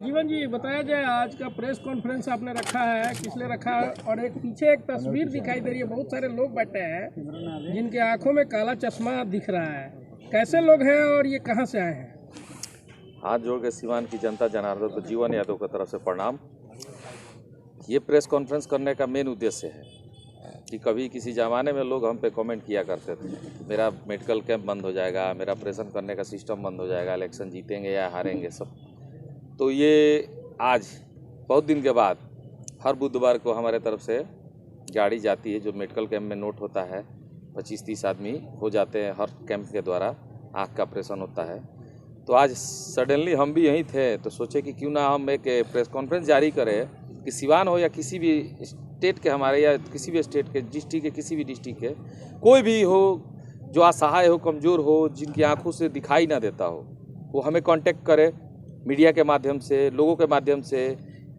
जीवन जी बताया जाए, आज का प्रेस कॉन्फ्रेंस आपने रखा है, किस लिए रखा है? और एक पीछे एक तस्वीर दिखाई दे रही है, बहुत सारे लोग बैठे हैं जिनके आंखों में काला चश्मा दिख रहा है। कैसे लोग हैं और ये कहां से आए हैं? हाथ जोड़ के सीवान की जनता जनार्दन को जीवन यादव की तरफ से प्रणाम। ये प्रेस कॉन्फ्रेंस करने का मेन उद्देश्य है कि कभी किसी ज़माने में लोग हम पे कमेंट किया करते थे, मेरा मेडिकल कैंप बंद हो जाएगा, मेरा ऑपरेशन करने का सिस्टम बंद हो जाएगा, इलेक्शन जीतेंगे या हारेंगे सब। तो ये आज बहुत दिन के बाद हर बुधवार को हमारे तरफ से गाड़ी जाती है, जो मेडिकल कैंप में नोट होता है। 25-30 आदमी हो जाते हैं हर कैंप के द्वारा, आँख का ऑपरेशन होता है। तो आज सडनली हम भी यहीं थे, तो सोचे कि क्यों ना हम एक प्रेस कॉन्फ्रेंस जारी करें कि सिवान हो या किसी भी स्टेट के हमारे, या किसी भी स्टेट के, डिस्ट्रिक्ट के, किसी भी डिस्ट्रिक्ट के, कोई भी हो जो असहाय हो, कमज़ोर हो, जिनकी आंखों से दिखाई ना देता हो, वो हमें कांटेक्ट करे। मीडिया के माध्यम से, लोगों के माध्यम से,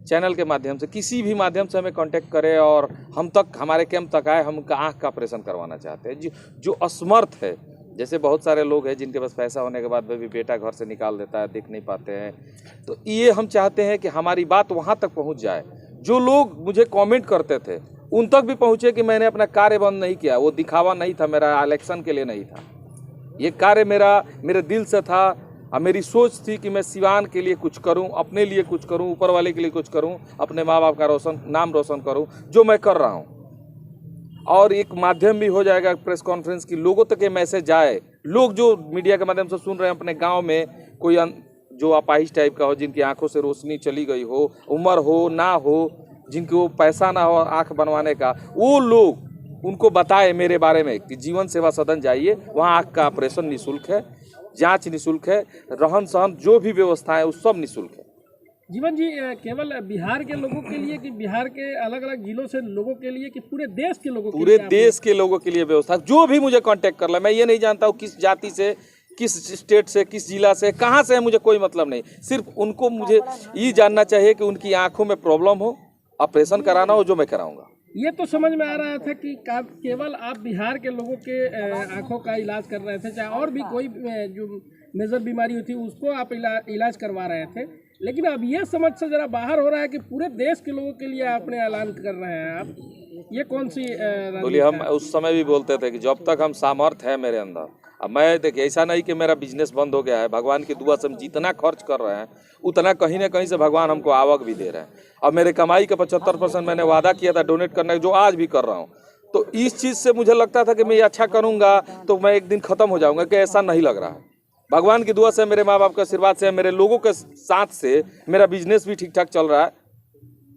चैनल के माध्यम से, किसी भी माध्यम से हमें कांटेक्ट करे और हम तक, हमारे कैंप तक आए। हम उनका आँख का ऑपरेशन करवाना चाहते हैं। जो असमर्थ है, जैसे बहुत सारे लोग हैं जिनके पास पैसा होने के बाद भी बेटा घर से निकाल देता है, देख नहीं पाते हैं, तो ये हम चाहते हैं कि हमारी बात वहाँ तक पहुँच जाए। जो लोग मुझे कमेंट करते थे उन तक भी पहुँचे कि मैंने अपना कार्य बंद नहीं किया, वो दिखावा नहीं था, मेरा इलेक्शन के लिए नहीं था। ये कार्य मेरे दिल से था और मेरी सोच थी कि मैं सिवान के लिए कुछ करूं, अपने लिए कुछ करूं, ऊपर वाले के लिए कुछ करूं, अपने माँ बाप का नाम रोशन करूं, जो मैं कर रहा हूं। और एक माध्यम भी हो जाएगा प्रेस कॉन्फ्रेंस की, लोगों तक ये मैसेज जाए। लोग जो मीडिया के माध्यम से सुन रहे हैं, अपने गांव में कोई जो अपाहिज टाइप का हो, जिनकी आंखों से रोशनी चली गई हो, उम्र हो ना हो, जिनको पैसा ना हो आंख बनवाने का, वो लोग उनको बताए मेरे बारे में कि जीवन सेवा सदन जाइए, वहाँ आंख का ऑपरेशन निःशुल्क है, जांच निःशुल्क है, रहन सहन जो भी व्यवस्था है वो सब निःशुल्क है। जीवन जी, केवल बिहार के लोगों के लिए कि बिहार के अलग अलग जिलों से लोगों के लिए कि पूरे देश के लोगों के लिए? पूरे देश के लोगों के लिए व्यवस्था, जो भी मुझे कांटेक्ट कर ले। मैं ये नहीं जानता हूँ किस जाति से, किस स्टेट से, किस जिला से, कहाँ से है, मुझे कोई मतलब नहीं। सिर्फ उनको मुझे ये जानना चाहिए कि उनकी आंखों में प्रॉब्लम हो, ऑपरेशन कराना हो, जो मैं कराऊंगा। ये तो समझ में आ रहा था कि केवल आप बिहार के लोगों के आंखों का इलाज कर रहे थे, चाहे और भी कोई जो मेजर बीमारी होती है उसको आप इलाज करवा रहे थे। लेकिन अब ये समझ से जरा बाहर हो रहा है कि पूरे देश के लोगों के लिए आपने ऐलान कर रहे हैं आप। ये कौन सी बोलिए? हम उस समय भी बोलते थे कि जब तक हम सामर्थ्य है मेरे अंदर। अब मैं देखिए, ऐसा नहीं कि मेरा बिजनेस बंद हो गया है। भगवान की दुआ से हम जितना खर्च कर रहे हैं उतना कहीं ना कहीं से भगवान हमको आवक भी दे रहे हैं। अब मेरे कमाई का 75% मैंने वादा किया था डोनेट करने का, जो आज भी कर रहा हूँ। तो इस चीज़ से मुझे लगता था कि मैं ये अच्छा करूँगा तो मैं एक दिन ख़त्म हो जाऊँगा, कि ऐसा नहीं लग रहा है। भगवान की दुआ से, मेरे माँ बाप के आशीर्वाद से, मेरे लोगों के साथ से मेरा बिजनेस भी ठीक ठाक चल रहा है।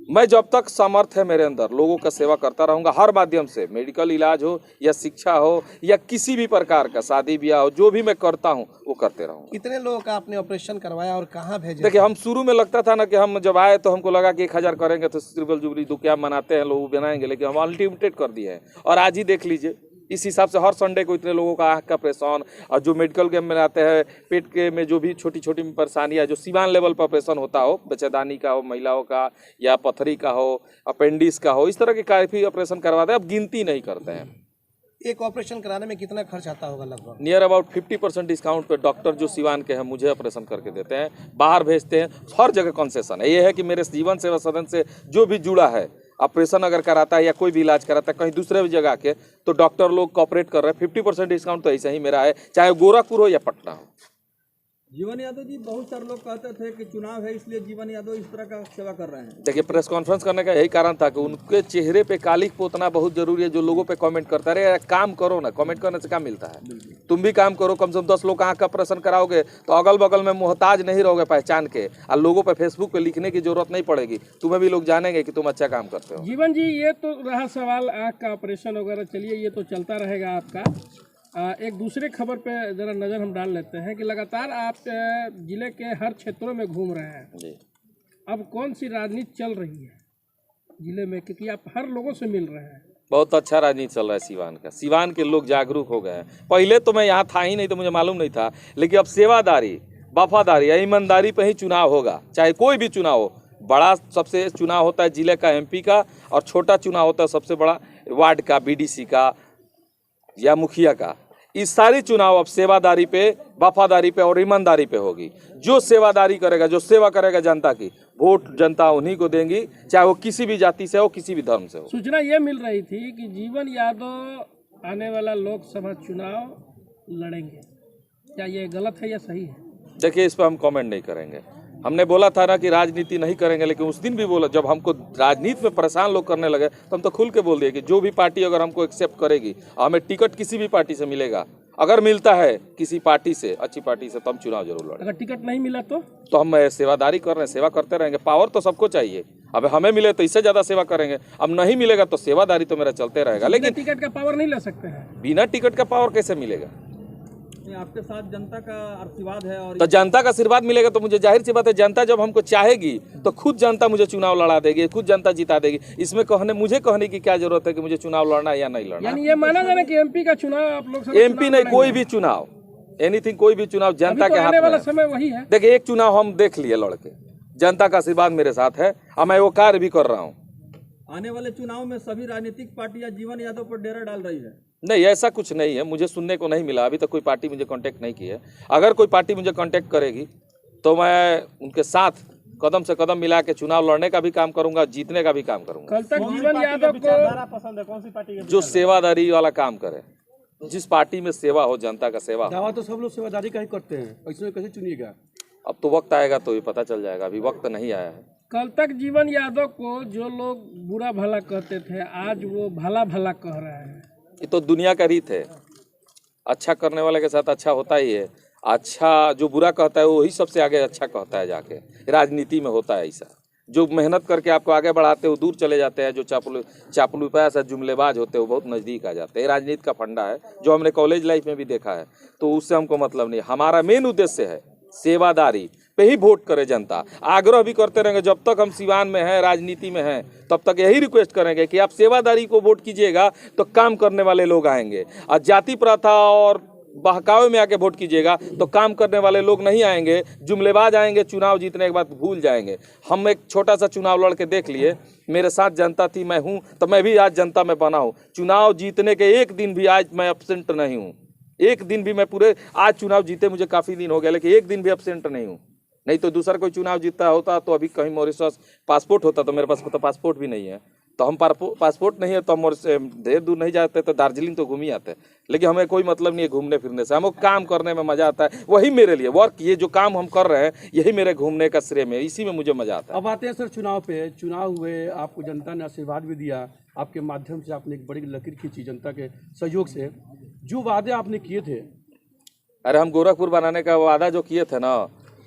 मैं जब तक सामर्थ्य है मेरे अंदर, लोगों का सेवा करता रहूँगा हर माध्यम से। मेडिकल इलाज हो या शिक्षा हो या किसी भी प्रकार का शादी ब्याह हो, जो भी मैं करता हूँ वो करते रहूँगा। कितने लोगों का आपने ऑपरेशन करवाया और कहाँ भेजे? देखिए, हम शुरू में लगता था ना कि हम जब आए तो हमको लगा कि 1000 करेंगे तो ट्रिपल जुबली तो क्या मनाते हैं लोग, बनाएंगे, लेकिन हम अल्टीमेटेड कर दिए हैं। और आज ही देख लीजिए, इस हिसाब से हर संडे को इतने लोगों का आँख का ऑपरेशन, और जो मेडिकल कैंप में आते हैं पेट के में जो भी छोटी छोटी परेशानियाँ, जो सिवान लेवल पर ऑपरेशन होता हो, बच्चेदानी का हो, महिलाओं का, या पथरी का हो, अपेंडिक्स का हो, इस तरह के काफ़ी ऑपरेशन करवाते हैं। अब गिनती नहीं करते हैं। एक ऑपरेशन कराने में कितना खर्च आता होगा लगभग? नियर अबाउट 50% डिस्काउंट पे डॉक्टर जो सिवान के हैं मुझे ऑपरेशन करके देते हैं, बाहर भेजते हैं। हर जगह कंसेशन है। ये है कि मेरे जीवन सेवा सदन से जो भी जुड़ा है, ऑपरेशन अगर कराता है या कोई भी इलाज कराता है कहीं दूसरे भी जगह के, तो डॉक्टर लोग कॉपरेट कर रहे हैं। 50% डिस्काउंट तो ऐसा ही मेरा है, चाहे गोरखपुर हो या पटना हो। जीवन यादव जी, बहुत सारे लोग कहते थे कि चुनाव है इसलिए जीवन यादव इस तरह का सेवा कर रहे हैं। देखिए, प्रेस कॉन्फ्रेंस करने का यही कारण था कि उनके चेहरे पे कालिख पोतना बहुत जरूरी है। जो लोगों पे कमेंट करता है, अरे काम करो ना, कमेंट करने से क्या मिलता है? तुम भी काम करो, कम से कम 10 लोग का आँख का ऑपरेशन कराओगे तो अगल बगल में मोहताज नहीं रहोगे पहचान के, और लोगों पे फेसबुक पे लिखने की जरूरत नहीं पड़ेगी। तुम्हें भी लोग जानेंगे कि तुम अच्छा काम करते हो। जीवन जी, ये तो रहा सवाल आँख का ऑपरेशन वगैरह, चलिए ये तो चलता रहेगा आपका। एक दूसरे खबर पे जरा नज़र हम डाल लेते हैं कि लगातार आप जिले के हर क्षेत्रों में घूम रहे हैं जी। अब कौन सी राजनीति चल रही है जिले में, क्योंकि आप हर लोगों से मिल रहे हैं? बहुत अच्छा राजनीति चल रहा है सिवान का। सिवान के लोग जागरूक हो गए हैं। पहले तो मैं यहाँ था ही नहीं, तो मुझे मालूम नहीं था, लेकिन अब सेवादारी, वफादारी या ईमानदारी पे ही चुनाव होगा। चाहे कोई भी चुनाव हो, बड़ा सबसे चुनाव होता है जिले का, MP का, और छोटा चुनाव होता है सबसे बड़ा वार्ड का, BDC का या मुखिया का। इस सारी चुनाव अब सेवादारी पे, वफादारी पे और ईमानदारी पे होगी। जो सेवादारी करेगा, जो सेवा करेगा जनता की, वोट जनता उन्हीं को देंगी, चाहे वो किसी भी जाति से हो, किसी भी धर्म से हो। सूचना ये मिल रही थी कि जीवन यादव आने वाला लोकसभा चुनाव लड़ेंगे, क्या ये गलत है या सही है? देखिए, इस पर हम कमेंट नहीं करेंगे। हमने बोला था ना कि राजनीति नहीं करेंगे, लेकिन उस दिन भी बोला, जब हमको राजनीति में परेशान लोग करने लगे तो हम तो खुल के बोल दिए कि जो भी पार्टी अगर हमको एक्सेप्ट करेगी, हमें टिकट किसी भी पार्टी से मिलेगा, अगर मिलता है किसी पार्टी से, अच्छी पार्टी से, तो हम चुनाव जरूर लड़ेंगे। अगर टिकट नहीं मिला तो हम सेवादारी कर रहे हैं, सेवा करते रहेंगे। पावर तो सबको चाहिए, अब हमें मिले तो इससे ज्यादा सेवा करेंगे, अब नहीं मिलेगा तो सेवादारी तो मेरा चलते रहेगा। लेकिन टिकट का पावर नहीं ले सकते हैं। बिना टिकट का पावर कैसे मिलेगा? आपके साथ जनता का आशीर्वाद है और तो जनता का आशीर्वाद मिलेगा तो मुझे जाहिर सी बात है, जनता जब हमको चाहेगी तो खुद जनता मुझे चुनाव लड़ा देगी, खुद जनता जिता देगी। इसमें मुझे कहने की क्या जरूरत है कि मुझे चुनाव लड़ना है या नहीं लड़ना? यानी ये माना जाए कि एमपी का चुनाव आप लोग एमपी नहीं, कोई भी चुनाव, एनीथिंग, कोई भी चुनाव जनता के हाथ आने में वाला है। समय वही है। देखिए, एक चुनाव हम देख लिए लड़के, जनता का आशीर्वाद मेरे साथ है और मैं वो कार्य भी कर रहा हूँ। आने वाले चुनाव में सभी राजनीतिक पार्टियां जीवन यादव पर डेरा डाल रही है। नहीं, ऐसा कुछ नहीं है, मुझे सुनने को नहीं मिला। अभी तक कोई पार्टी मुझे कांटेक्ट नहीं की है। अगर कोई पार्टी मुझे कांटेक्ट करेगी तो मैं उनके साथ कदम से कदम मिला के चुनाव लड़ने का भी काम करूंगा, जीतने का भी काम करूंगा। कल तक जीवन यादव को पसंद है, कौन सी पार्टी? जो सेवादारी वाला काम करे, जिस पार्टी में सेवा हो, जनता का सेवा हो। दावा तो सब लोग सेवादारी का ही करते हैं, इसमें कैसे चुनिएगा? अब तो वक्त आएगा तो ये पता चल जाएगा, अभी वक्त नहीं आया है। कल तक जीवन यादव को जो लोग बुरा भला कहते थे, आज वो भला भला कह रहे हैं। ये तो दुनिया का रीत है, अच्छा करने वाले के साथ अच्छा होता ही है। अच्छा जो बुरा कहता है वही सबसे आगे अच्छा कहता है जाके। राजनीति में होता है ऐसा, जो मेहनत करके आपको आगे बढ़ाते हो दूर चले जाते हैं, जो चापलूपास है, जुमलेबाज होते हो बहुत नज़दीक आ जाते हैं। राजनीति का फंडा है जो हमने कॉलेज लाइफ में भी देखा है, तो उससे हमको मतलब नहीं। हमारा मेन उद्देश्य है सेवादारी पे ही वोट करे जनता। आग्रह भी करते रहेंगे, जब तक हम सिवान में हैं, राजनीति में हैं, तब तक यही रिक्वेस्ट करेंगे कि आप सेवादारी को वोट कीजिएगा तो काम करने वाले लोग आएंगे। और जाति प्रथा और बहकावे में आके वोट कीजिएगा तो काम करने वाले लोग नहीं आएंगे, जुमलेबाज आएंगे, चुनाव जीतने के बाद भूल जाएंगे। हम एक छोटा सा चुनाव लड़ के देख लिए, मेरे साथ जनता थी, मैं हूँ, तो मैं भी आज जनता में बना हूँ। चुनाव जीतने के एक दिन भी आज मैं एब्सेंट नहीं हूँ, एक दिन भी मैं पूरे, आज चुनाव जीते मुझे काफ़ी दिन हो गया, लेकिन एक दिन भी एब्सेंट नहीं हूँ। नहीं तो दूसरा कोई चुनाव जीतता होता तो अभी कहीं मॉरिशस पासपोर्ट होता, तो मेरे पास तो पासपोर्ट भी नहीं है। तो हम पासपोर्ट नहीं है तो हम ढेर दूर नहीं जाते, तो दार्जिलिंग तो घूम ही आते। लेकिन हमें कोई मतलब नहीं है घूमने फिरने से, हमको काम करने में मजा आता है। वही मेरे लिए वर्क, ये जो काम हम कर रहे हैं यही मेरे घूमने का श्रेय में, इसी में मुझे मजा आता है। अब आते हैं सर चुनाव पे। चुनाव हुए, आपको जनता ने आशीर्वाद भी दिया, आपके माध्यम से आपने एक बड़ी लकीर खींची जनता के सहयोग से। जो वादे आपने किए थे, अरे हम गोरखपुर बनाने का वादा जो किए थे ना,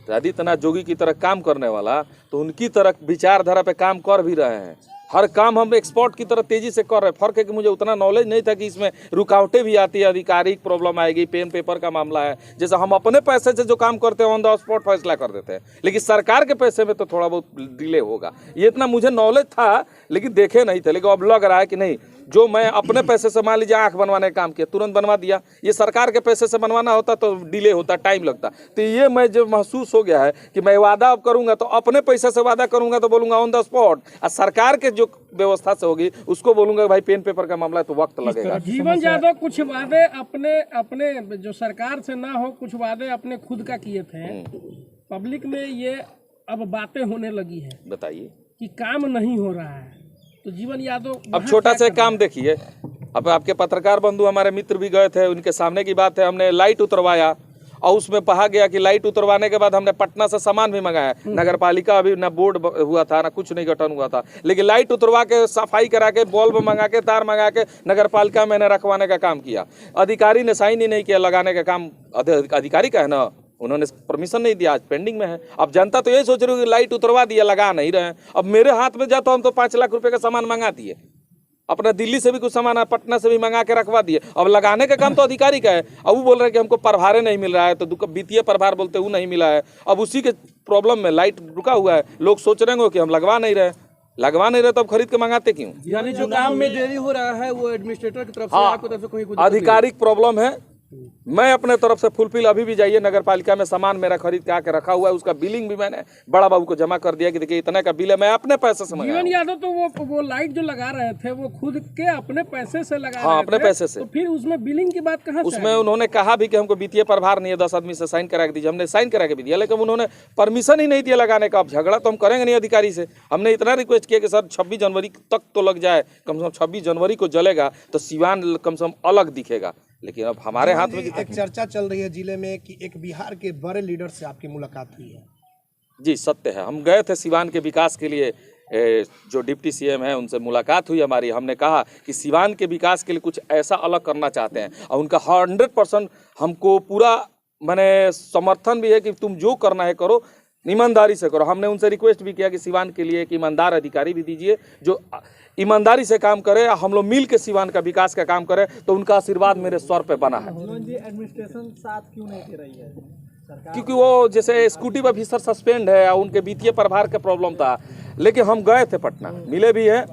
आदित्यनाथ जोगी की तरह काम करने वाला, तो उनकी तरह विचारधारा पे काम कर भी रहे हैं। हर काम हम एक्सपोर्ट की तरह तेजी से कर रहे हैं। फर्क है कि मुझे उतना नॉलेज नहीं था कि इसमें रुकावटें भी आती है, आधिकारिक प्रॉब्लम आएगी, पेन पेपर का मामला है। जैसे हम अपने पैसे से जो काम करते हैं ऑन द स्पॉट फैसला कर देते हैं, लेकिन सरकार के पैसे में तो थोड़ा बहुत डिले होगा। ये इतना मुझे नॉलेज था लेकिन देखे नहीं थे, लेकिन अब लग रहा है कि नहीं, जो मैं अपने पैसे से मान लीजिए आंख बनवाने का काम किया, तुरंत बनवा दिया। ये सरकार के पैसे से बनवाना होता तो डिले होता, टाइम लगता। तो ये मैं जो महसूस हो गया है कि मैं वादा अब करूंगा तो अपने पैसे से वादा करूंगा तो बोलूंगा ऑन द स्पॉट, और सरकार के जो व्यवस्था से होगी उसको बोलूंगा भाई पेन पेपर का मामला है तो वक्त लगेगा। जीवन यादव कुछ वादे अपने अपने जो सरकार से ना हो, कुछ वादे अपने खुद का किए थे। पब्लिक में ये अब बातें होने लगी है, बताइए कि काम नहीं हो रहा है, तो जीवन यादव अब छोटा सा काम देखिए। अब आपके पत्रकार बंधु हमारे मित्र भी गए थे, उनके सामने की बात है, हमने लाइट उतरवाया और उसमें कहा गया कि लाइट उतरवाने के बाद हमने पटना से सामान भी मंगाया। नगर पालिका अभी ना बोर्ड हुआ था ना कुछ नहीं गठन हुआ था, लेकिन लाइट उतरवा के, सफाई करा के, बल्ब मंगा के, तार मंगा के नगर पालिका मैंने रखवाने का काम किया। अधिकारी ने साइन ही नहीं किया, लगाने का काम अधिकारी का है ना, उन्होंने परमिशन नहीं दिया, आज पेंडिंग में है। अब जनता तो यही सोच रही है कि लाइट उतरवा दिया, लगा नहीं रहे। अब मेरे हाथ में जा तो हम तो 5 लाख रुपए का सामान मंगा दिए, अपना दिल्ली से भी कुछ सामान, पटना से भी मंगा के रखवा दिए। अब लगाने का काम तो अधिकारी का है। अब वो बोल रहे हैं कि हमको प्रभार नहीं मिल रहा है, तो वित्तीय प्रभार बोलते वो नहीं मिला है। अब उसी के प्रॉब्लम में लाइट रुका हुआ है। लोग सोच रहे हैं कि हम लगवा नहीं रहे तो अब खरीद के मंगाते क्यों? यानी जो काम में देरी हो रहा है वो एडमिनिस्ट्रेटर की तरफ से, आपकी तरफ से कोई आधिकारिक प्रॉब्लम है, मैं अपने तरफ से फुलफिल, अभी भी जाइए नगर पालिका में सामान मेरा खरीद के आके रखा हुआ है, उसका बिलिंग भी मैंने बड़ा बाबू को जमा कर दिया कि देखिए इतने का बिल है, मैं अपने पैसे से मंगाया। जीवन यादव तो वो लाइट जो लगा रहे थे वो खुद के अपने पैसे से लगा हाँ, रहे अपने थे। पैसे से। तो फिर उसमें बिलिंग की बात कहाँ से उसमें उन्होंने कहा भी कि हमको वित्तीय प्रभार नहीं है, 10 आदमी से साइन करा के दीजिए, हमने साइन करा के भी दिया, लेकिन उन्होंने परमिशन ही नहीं दिया लगाने का। अब झगड़ा तो हम करेंगे नहीं अधिकारी से। हमने इतना रिक्वेस्ट किया कि सर 26 जनवरी तक तो लग जाए, कम से कम 26 जनवरी को जलेगा तो सिवान कम से कम अलग दिखेगा, लेकिन अब हमारे हाथ में एक चर्चा चल रही है जिले में कि एक बिहार के बड़े लीडर से आपकी मुलाकात हुई है। जी सत्य है, हम गए थे सिवान के विकास के लिए, जो डिप्टी सीएम है उनसे मुलाकात हुई हमारी। हमने कहा कि सिवान के विकास के लिए कुछ ऐसा अलग करना चाहते हैं और उनका 100% हमको पूरा माने समर्थन भी है कि तुम जो करना है करो, ईमानदारी से करो। हमने उनसे रिक्वेस्ट भी किया कि सिवान के लिए एक ईमानदार अधिकारी भी दीजिए जो ईमानदारी से काम करे, हम लोग मिल के सिवान का विकास का काम करें, तो उनका आशीर्वाद मेरे सर पे बना है। एडमिनिस्ट्रेशन साथ क्यों नहीं दे रही है सरकार? क्योंकि वो जैसे एक्जीक्यूटिव ऑफिसर सस्पेंड है, उनके वित्तीय प्रभार का प्रॉब्लम था, लेकिन हम गए थे पटना, मिले भी हैं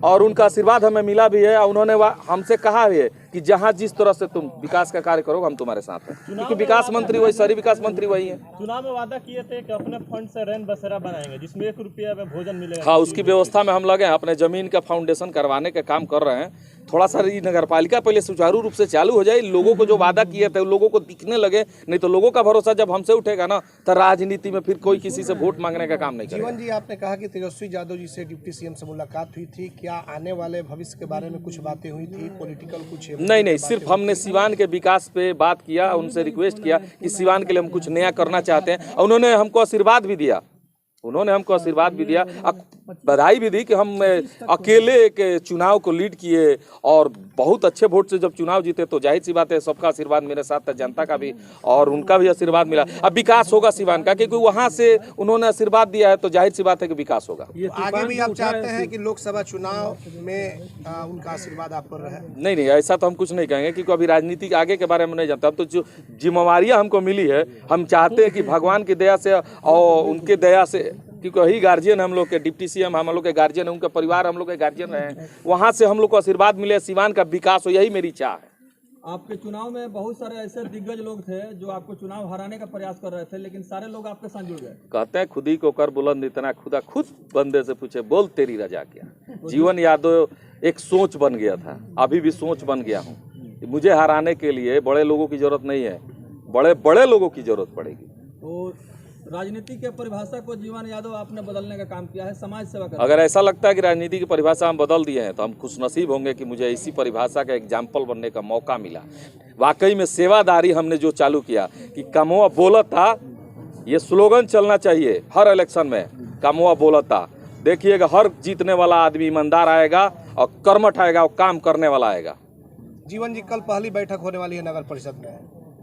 और उनका आशीर्वाद हमें मिला भी है। और उन्होंने हमसे कहा भी है कि जहाँ जिस तरह से तुम विकास का कार्य करोगे हम तुम्हारे साथ हैं, क्योंकि विकास मंत्री वही, शहरी विकास मंत्री वही है। चुनाव में वादा किए थे कि अपने फंड से रैन बसेरा बनाएंगे जिसमें 1 रुपया में भोजन मिलेगा। हाँ, उसकी व्यवस्था में हम लगे हैं, अपने जमीन का फाउंडेशन करवाने का काम कर रहे हैं। थोड़ा सा नगर पालिका पहले सुचारू रूप से चालू हो जाए, लोगों को जो वादा किए थे लोगों को दिखने लगे, नहीं तो लोगों का भरोसा जब हमसे उठेगा ना तो राजनीति में फिर कोई किसी से वोट मांगने का काम नहीं करेगा। जीवन जी, आपने कहा कि तेजस्वी यादव जी से डिप्टी सीएम से मुलाकात हुई थी, क्या आने वाले भविष्य के बारे में कुछ बातें हुई थी, पॉलिटिकल कुछ? नहीं, सिर्फ हमने सिवान के विकास पे बात किया, उनसे रिक्वेस्ट किया कि सिवान के लिए हम कुछ नया करना चाहते हैं, और उन्होंने हमको आशीर्वाद भी दिया। बधाई भी दी कि हम अकेले एक चुनाव को लीड किए और बहुत अच्छे वोट से जब चुनाव जीते, तो जाहिर सी बात है सबका आशीर्वाद मेरे साथ था, जनता का भी और उनका भी आशीर्वाद मिला। अब विकास होगा सिवान का, क्योंकि वहां से उन्होंने आशीर्वाद दिया है, तो जाहिर सी बात है कि विकास होगा। आगे भी आप चाहते हैं कि लोकसभा चुनाव में उनका आशीर्वाद आप पर रहे? नहीं, ऐसा तो हम कुछ नहीं कहेंगे, क्योंकि अभी राजनीति के आगे के बारे में नहीं जानता। अब तो जो जिम्मेवारियां हमको मिली है, हम चाहते हैं कि भगवान की दया से और उनके दया से, क्योंकि वही गार्जियन हम लोग के, डिप्टी सीएम हम लोग के गार्जियन है, उनका परिवार हम लोग के गार्जियन रहे हैं, वहाँ से हम लोग को आशीर्वाद मिले, सिवान का विकास हो, यही मेरी चाह है। आपके चुनाव में बहुत सारे ऐसे दिग्गज लोग थे जो आपको चुनाव हराने का प्रयास कर रहे थे, लेकिन सारे लोग आपके साथ जुड़ गए। कहते हैं खुद ही को कर बुलंद इतना, खुदा खुद बंदे से पूछे बोल तेरी रजा क्या। जीवन यादव एक सोच बन गया था, अभी भी सोच बन गया हूँ। मुझे हराने के लिए बड़े लोगों की जरूरत नहीं है, बड़े बड़े लोगों की जरूरत पड़ेगी। तो राजनीति के परिभाषा को जीवन यादव आपने बदलने का काम किया है, समाज सेवा कर। अगर ऐसा लगता है कि राजनीति की परिभाषा हम बदल दिए हैं, तो हम खुशनसीब होंगे कि मुझे इसी परिभाषा का एग्जाम्पल बनने का मौका मिला। वाकई में सेवादारी हमने जो चालू किया कि कमवा बोलता, ये स्लोगन चलना चाहिए हर इलेक्शन में, कमवा बोलता। देखिएगा हर जीतने वाला आदमी ईमानदार आएगा और कर्मठ आएगा और काम करने वाला आएगा। जीवन जी, कल पहली बैठक होने वाली है नगर परिषद में,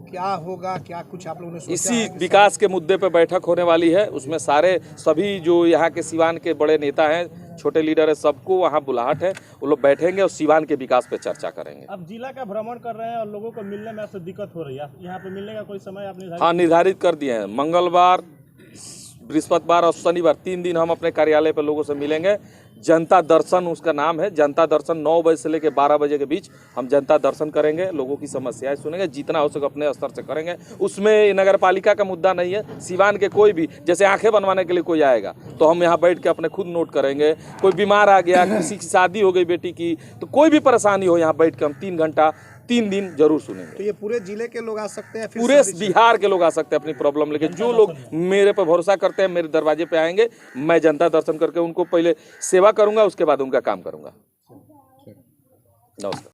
क्या होगा, क्या कुछ आप लोगों ने सोचा इसी है कि विकास के मुद्दे पर बैठक होने वाली है। उसमें सभी जो यहाँ के सिवान के बड़े नेता हैं, छोटे लीडर है, सबको वहाँ बुलाहट है, वो लोग बैठेंगे और सिवान के विकास पे चर्चा करेंगे। अब जिला का भ्रमण कर रहे हैं और लोगों को मिलने में आपसे दिक्कत हो रही है, यहाँ पे मिलने का कोई समय आपने? हाँ, निर्धारित कर दिए हैं। मंगलवार, बृहस्पतिवार और शनिवार 3 दिन हम अपने कार्यालय पर लोगों से मिलेंगे। जनता दर्शन उसका नाम है, जनता दर्शन 9 बजे से लेकर 12 बजे के बीच हम जनता दर्शन करेंगे, लोगों की समस्याएं सुनेंगे, जितना हो सके अपने स्तर से करेंगे। उसमें नगर पालिका का मुद्दा नहीं है, सिवान के कोई भी, जैसे आंखें बनवाने के लिए कोई आएगा तो हम यहाँ बैठ के अपने खुद नोट करेंगे। कोई बीमार आ गया, किसी की शादी हो गई बेटी की, तो कोई भी परेशानी हो, यहाँ बैठ के हम 3 घंटा 3 दिन जरूर सुनेंगे। तो ये पूरे जिले के लोग आ सकते हैं? पूरे बिहार के लोग आ सकते हैं अपनी प्रॉब्लम लेके। जो लोग मेरे पे भरोसा करते हैं मेरे दरवाजे पे आएंगे, मैं जनता दर्शन करके उनको पहले सेवा करूंगा, उसके बाद उनका काम करूंगा। नमस्कार।